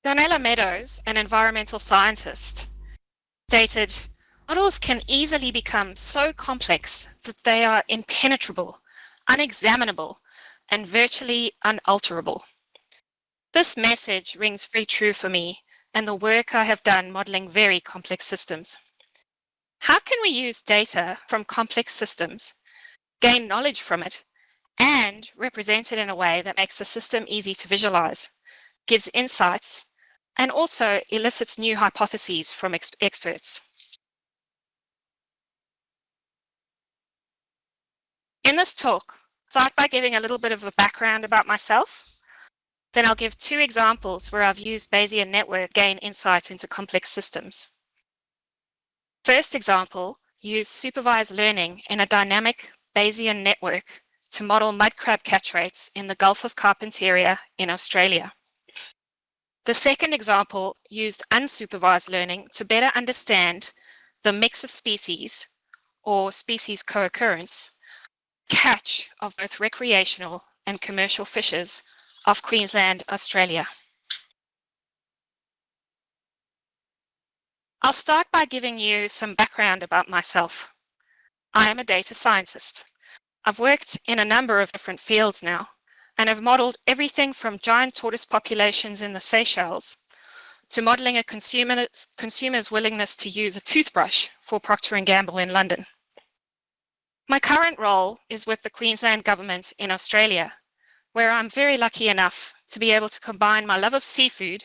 Donella Meadows, an environmental scientist, stated, models can easily become so complex that they are impenetrable, unexaminable, and virtually unalterable. This message rings very true for me and the work I have done modeling very complex systems. How can we use data from complex systems, gain knowledge from it, and represent it in a way that makes the system easy to visualize, gives insights, and also elicits new hypotheses from experts? In this talk, I'll start by giving a little bit of a background about myself. Then I'll give 2 examples where I've used Bayesian network to gain insight into complex systems. First example, use supervised learning in a dynamic Bayesian network to model mud crab catch rates in the Gulf of Carpentaria in Australia. The second example used unsupervised learning to better understand the mix of species, or species co-occurrence, catch of both recreational and commercial fishes off Queensland, Australia. I'll start by giving you some background about myself. I am a data scientist. I've worked in a number of different fields now, and have modeled everything from giant tortoise populations in the Seychelles to modeling a consumer's willingness to use a toothbrush for Procter & Gamble in London. My current role is with the Queensland government in Australia, where I'm very lucky enough to be able to combine my love of seafood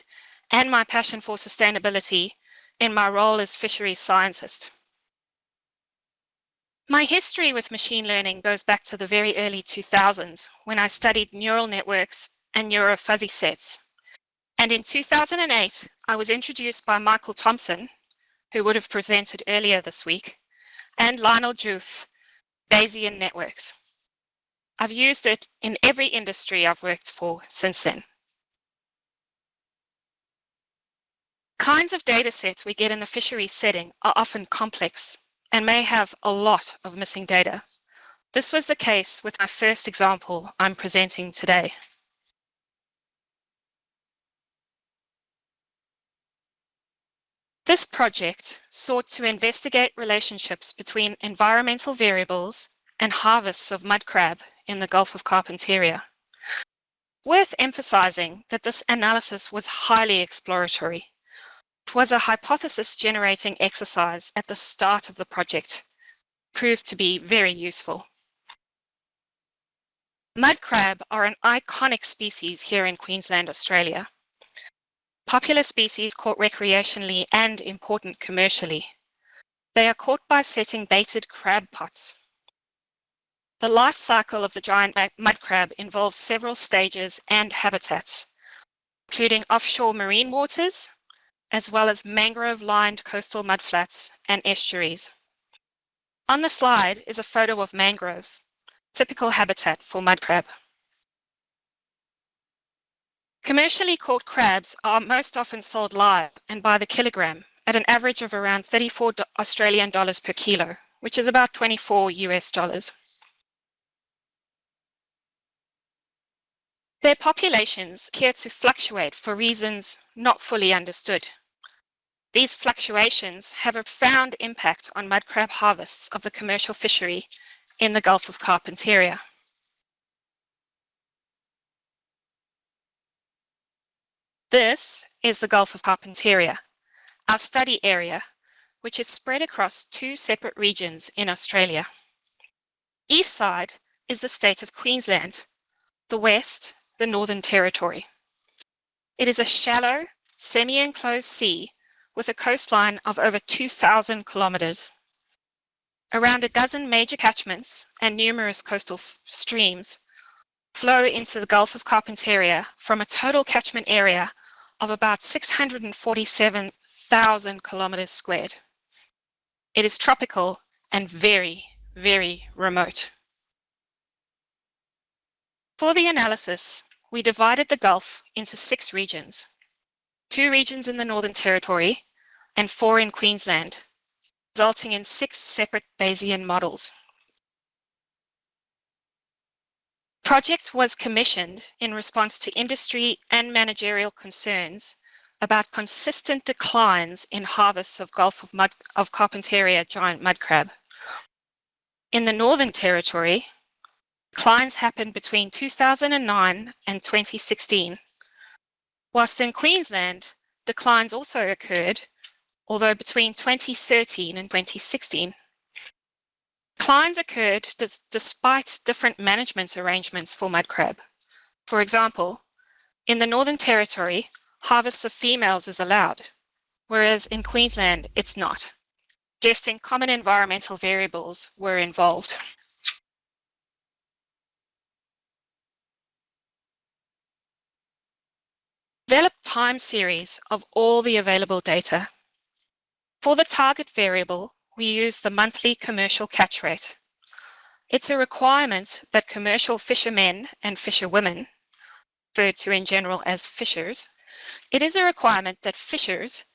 and my passion for sustainability in my role as fisheries scientist. My history with machine learning goes back to the very early 2000s when I studied neural networks and neurofuzzy sets. And in 2008, I was introduced by Michael Thompson, who would have presented earlier this week, and Lionel Joof, Bayesian Networks. I've used it in every industry I've worked for since then. Kinds of data sets we get in the fisheries setting are often complex and may have a lot of missing data. This was the case with my first example I'm presenting today. This project sought to investigate relationships between environmental variables and harvests of mud crab in the Gulf of Carpentaria. Worth emphasizing that this analysis was highly exploratory. It was a hypothesis-generating exercise at the start of the project, proved to be very useful. Mud crab are an iconic species here in Queensland, Australia. Popular species caught recreationally and important commercially. They are caught by setting baited crab pots. The life cycle of the giant mud crab involves several stages and habitats, including offshore marine waters, as well as mangrove-lined coastal mudflats and estuaries. On the slide is a photo of mangroves, typical habitat for mud crab. Commercially caught crabs are most often sold live and by the kilogram at an average of around 34 Australian dollars per kilo, which is about 24 US dollars. Their populations appear to fluctuate for reasons not fully understood. These fluctuations have a profound impact on mud crab harvests of the commercial fishery in the Gulf of Carpentaria. This is the Gulf of Carpentaria, our study area, which is spread across 2 separate regions in Australia. East side is the state of Queensland, the west, the Northern Territory. It is a shallow, semi-enclosed sea with a coastline of over 2,000 kilometers. Around a dozen major catchments and numerous coastal streams flow into the Gulf of Carpentaria from a total catchment area of about 647,000 kilometers squared. It is tropical and very, very remote. For the analysis, we divided the Gulf into 6 regions, 2 regions in the Northern Territory and 4 in Queensland, resulting in 6 separate Bayesian models. The project was commissioned in response to industry and managerial concerns about consistent declines in harvests of Gulf of Carpentaria giant mud crab. In the Northern Territory, declines happened between 2009 and 2016, whilst in Queensland, declines also occurred, although between 2013 and 2016. Declines occurred despite different management arrangements for mud crab. For example, in the Northern Territory, harvests of females is allowed, whereas in Queensland it's not, suggesting common environmental variables were involved. Develop time series of all the available data. For the target variable, we use the monthly commercial catch rate. It's a requirement that commercial fishermen and fisherwomen, referred to in general as fishers, it is a requirement that fishers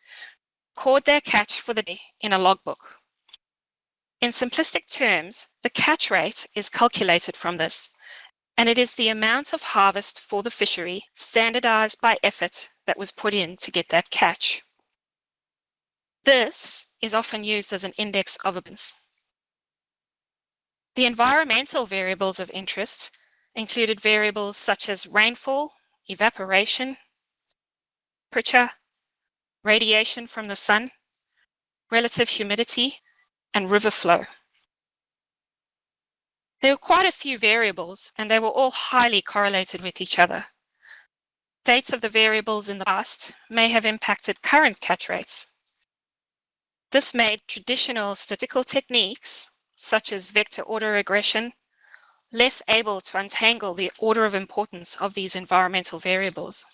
record their catch for the day in a logbook. In simplistic terms, the catch rate is calculated from this, and it is the amount of harvest for the fishery standardized by effort that was put in to get that catch. This is often used as an index of abundance. The environmental variables of interest included variables such as rainfall, evaporation, temperature, radiation from the sun, relative humidity, and river flow. There were quite a few variables, and they were all highly correlated with each other. States of the variables in the past may have impacted current catch rates. This made traditional statistical techniques, such as vector order regression, less able to untangle the order of importance of these environmental variables.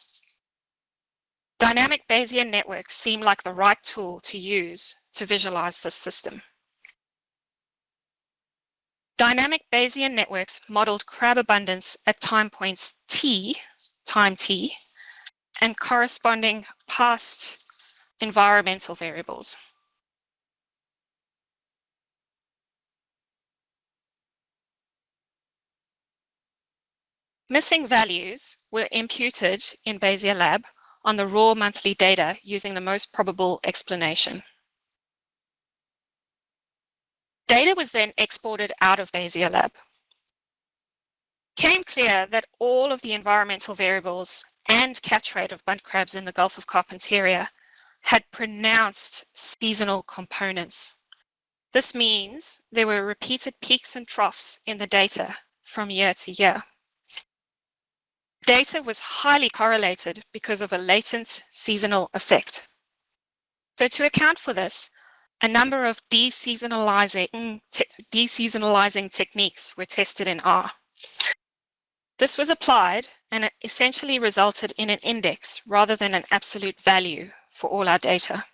Dynamic Bayesian networks seem like the right tool to use to visualize this system. Dynamic Bayesian networks modeled crab abundance at time points t, time t, and corresponding past environmental variables. Missing values were imputed in Bayesian Lab on the raw monthly data using the most probable explanation. Data was then exported out of Bayesian Lab. It became clear that all of the environmental variables and catch rate of mud crabs in the Gulf of Carpentaria had pronounced seasonal components. This means there were repeated peaks and troughs in the data from year to year. Data was highly correlated because of a latent seasonal effect. So to account for this, a number of deseasonalizing techniques were tested in R. This was applied and it essentially resulted in an index rather than an absolute value for all our data.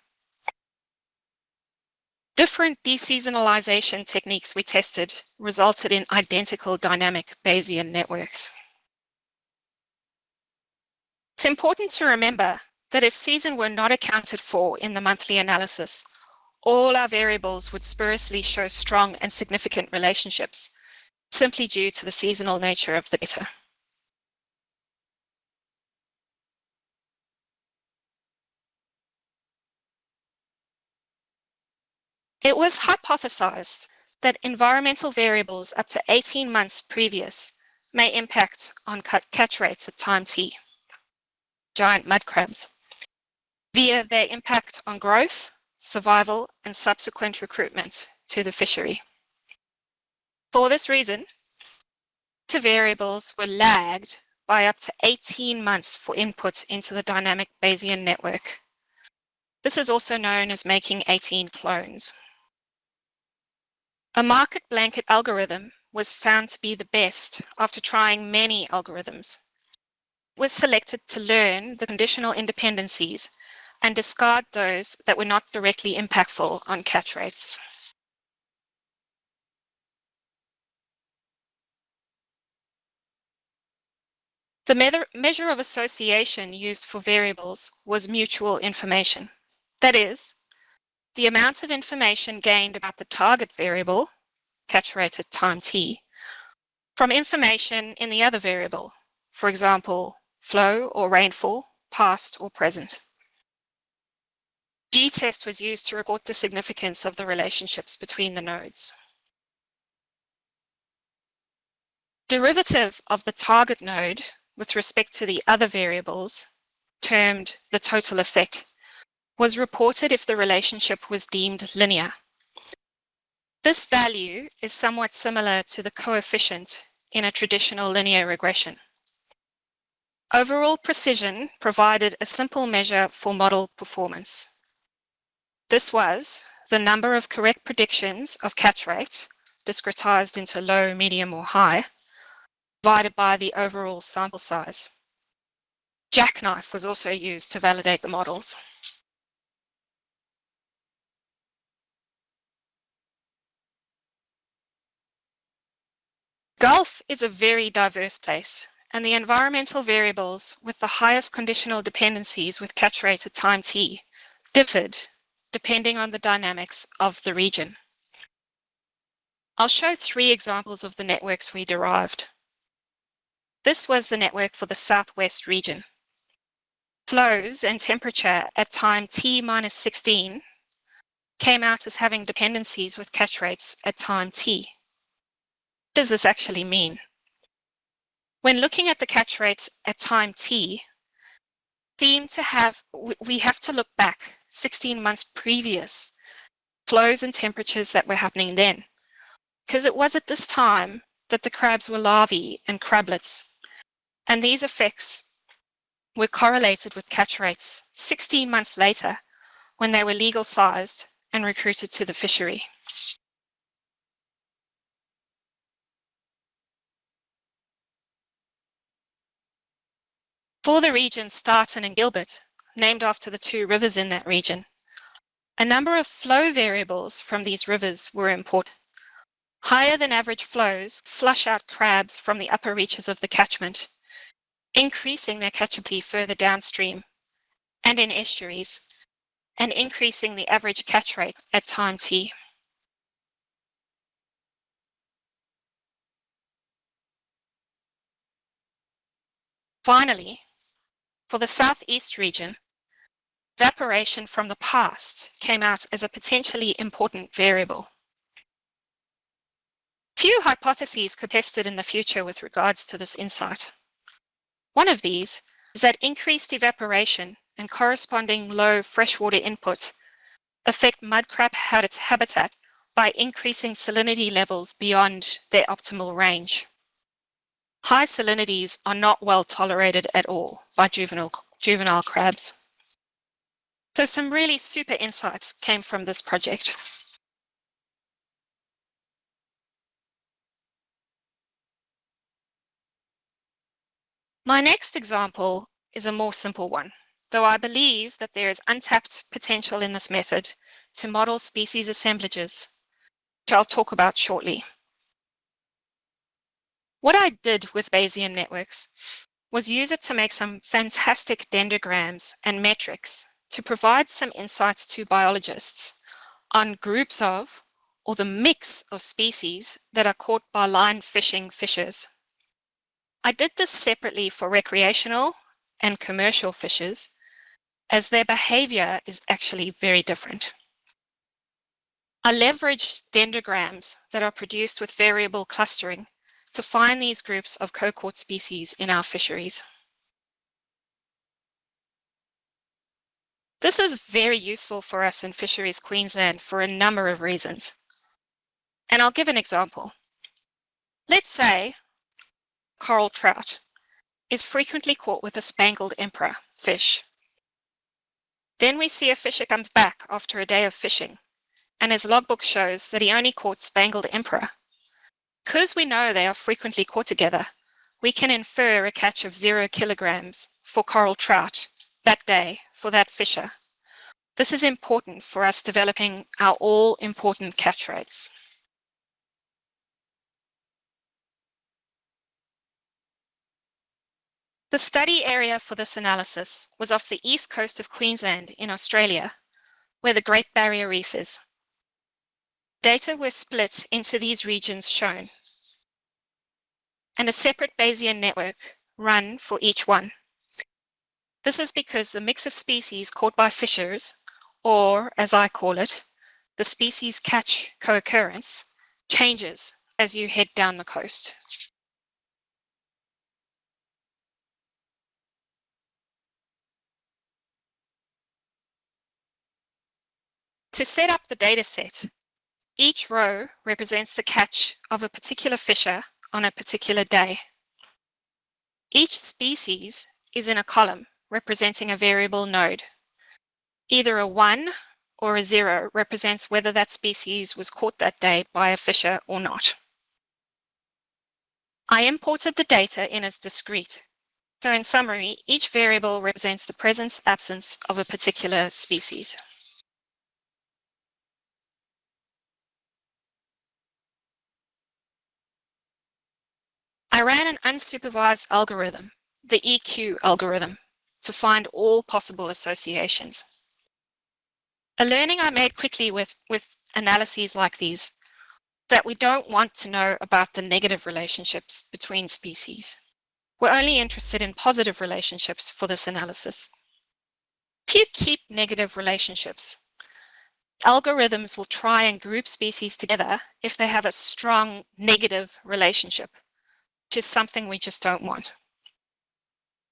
Different deseasonalization techniques we tested resulted in identical dynamic Bayesian networks. It's important to remember that if season were not accounted for in the monthly analysis, all our variables would spuriously show strong and significant relationships, simply due to the seasonal nature of the data. It was hypothesized that environmental variables up to 18 months previous may impact on catch rates at time t, giant mud crabs, via their impact on growth, survival, and subsequent recruitment to the fishery. For this reason, data variables were lagged by up to 18 months for input into the dynamic Bayesian network. This is also known as making 18 clones. A market blanket algorithm was found to be the best after trying many algorithms. It was selected to learn the conditional independencies and discard those that were not directly impactful on catch rates. The measure of association used for variables was mutual information. That is, the amount of information gained about the target variable, catch rate at time t, from information in the other variable, for example, flow or rainfall, past or present. G-test was used to report the significance of the relationships between the nodes. Derivative of the target node with respect to the other variables, termed the total effect, was reported if the relationship was deemed linear. This value is somewhat similar to the coefficient in a traditional linear regression. Overall precision provided a simple measure for model performance. This was the number of correct predictions of catch rate, discretized into low, medium, or high, divided by the overall sample size. Jackknife was also used to validate the models. Gulf is a very diverse place, and the environmental variables with the highest conditional dependencies with catch rate at time t differed depending on the dynamics of the region. I'll show 3 examples of the networks we derived. This was the network for the southwest region. Flows and temperature at time t minus 16 came out as having dependencies with catch rates at time t. What does this actually mean? When looking at the catch rates at time t, we have to look back 16 months previous flows and temperatures that were happening then, because it was at this time that the crabs were larvae and crablets, and these effects were correlated with catch rates 16 months later when they were legal sized and recruited to the fishery. For the region Starton and Gilbert, named after the 2 rivers in that region, a number of flow variables from these rivers were important. Higher than average flows flush out crabs from the upper reaches of the catchment, increasing their catchability further downstream and in estuaries, and increasing the average catch rate at time t. Finally, for the southeast region, evaporation from the past came out as a potentially important variable. Few hypotheses could be tested in the future with regards to this insight. One of these is that increased evaporation and corresponding low freshwater input affect mud crab habitat by increasing salinity levels beyond their optimal range. High salinities are not well tolerated at all by juvenile crabs. So some really super insights came from this project. My next example is a more simple one, though I believe that there is untapped potential in this method to model species assemblages, which I'll talk about shortly. What I did with Bayesian networks was use it to make some fantastic dendrograms and metrics to provide some insights to biologists on groups of, or the mix of species that are caught by line fishing fishers. I did this separately for recreational and commercial fishers, as their behavior is actually very different. I leveraged dendrograms that are produced with variable clustering to find these groups of co-caught species in our fisheries. This is very useful for us in Fisheries Queensland for a number of reasons. And I'll give an example. Let's say coral trout is frequently caught with a spangled emperor fish. Then we see a fisher comes back after a day of fishing, and his logbook shows that he only caught spangled emperor. Because we know they are frequently caught together, we can infer a catch of 0 kilograms for coral trout that day for that fisher. This is important for us developing our all-important catch rates. The study area for this analysis was off the east coast of Queensland in Australia, where the Great Barrier Reef is. Data were split into these regions shown, and a separate Bayesian network run for each one. This is because the mix of species caught by fishers or as I call it, the species catch co-occurrence, changes as you head down the coast. To set up the data set, each row represents the catch of a particular fisher on a particular day. Each species is in a column representing a variable node. Either a 1 or a 0 represents whether that species was caught that day by a fisher or not. I imported the data in as discrete. So in summary, each variable represents the presence, absence of a particular species. I ran an unsupervised algorithm, the EQ algorithm, to find all possible associations. A learning I made quickly with analyses like these, that we don't want to know about the negative relationships between species. We're only interested in positive relationships for this analysis. If you keep negative relationships, algorithms will try and group species together if they have a strong negative relationship, which is something we just don't want.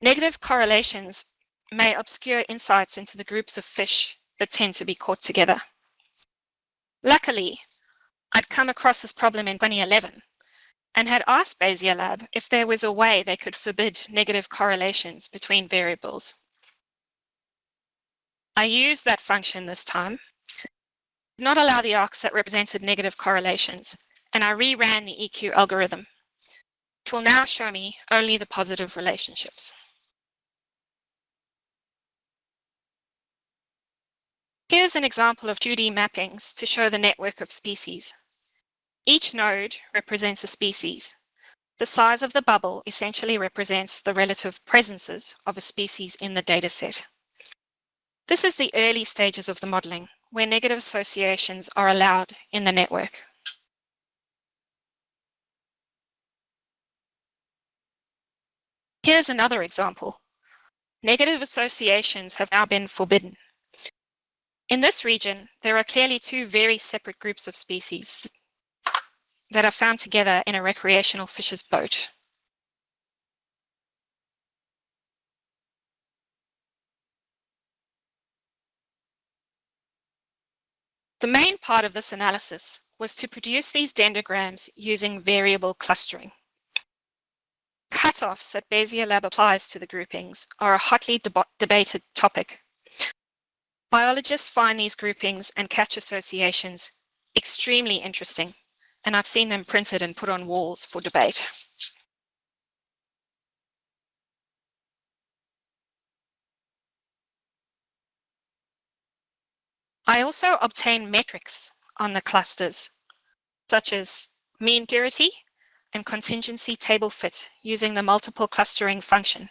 Negative correlations may obscure insights into the groups of fish that tend to be caught together. Luckily, I'd come across this problem in 2011 and had asked Bayesian Lab if there was a way they could forbid negative correlations between variables. I used that function this time, did not allow the arcs that represented negative correlations, and I reran the EQ algorithm, which will now show me only the positive relationships. Here's an example of 2D mappings to show the network of species. Each node represents a species. The size of the bubble essentially represents the relative presences of a species in the dataset. This is the early stages of the modeling, where negative associations are allowed in the network. Here's another example. Negative associations have now been forbidden. In this region, there are clearly two very separate groups of species that are found together in a recreational fisher's boat. The main part of this analysis was to produce these dendrograms using variable clustering. Cutoffs that Bayesian Lab applies to the groupings are a hotly debated topic. Biologists find these groupings and catch associations extremely interesting, and I've seen them printed and put on walls for debate. I also obtain metrics on the clusters, such as mean purity and contingency table fit using the multiple clustering function.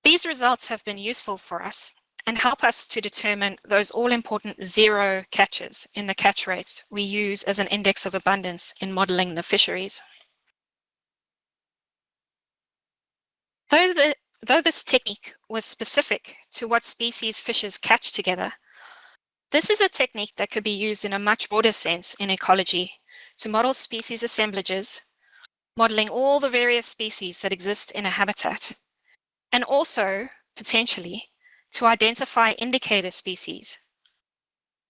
These results have been useful for us and help us to determine those all-important zero catches in the catch rates we use as an index of abundance in modeling the fisheries. Though this technique was specific to what species fishes catch together, this is a technique that could be used in a much broader sense in ecology to model species assemblages, modeling all the various species that exist in a habitat, and also, potentially, to identify indicator species,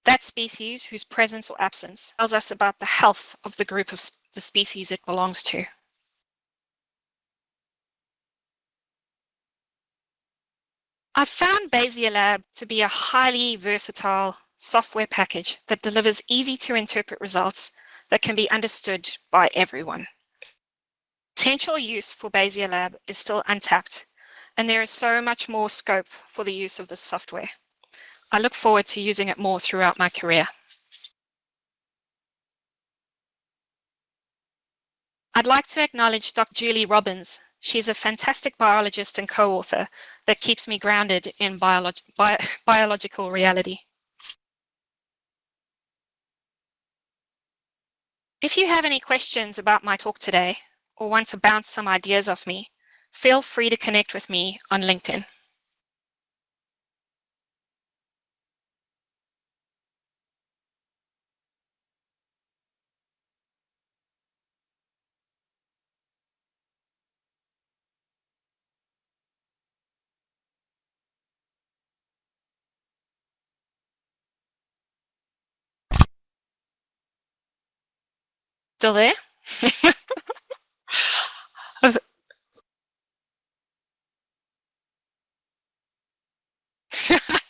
that species whose presence or absence tells us about the health of the group of the species it belongs to. I've found Bayesian Lab to be a highly versatile software package that delivers easy to interpret results that can be understood by everyone. Potential use for Bayesian Lab is still untapped, and there is so much more scope for the use of this software. I look forward to using it more throughout my career. I'd like to acknowledge Dr. Julie Robbins. She's a fantastic biologist and co-author that keeps me grounded in biological reality. If you have any questions about my talk today or want to bounce some ideas off me, feel free to connect with me on LinkedIn. Still there? I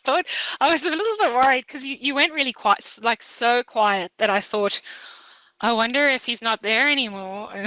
thought I was a little bit worried because you went really quiet, like so quiet that I thought, I wonder if he's not there anymore.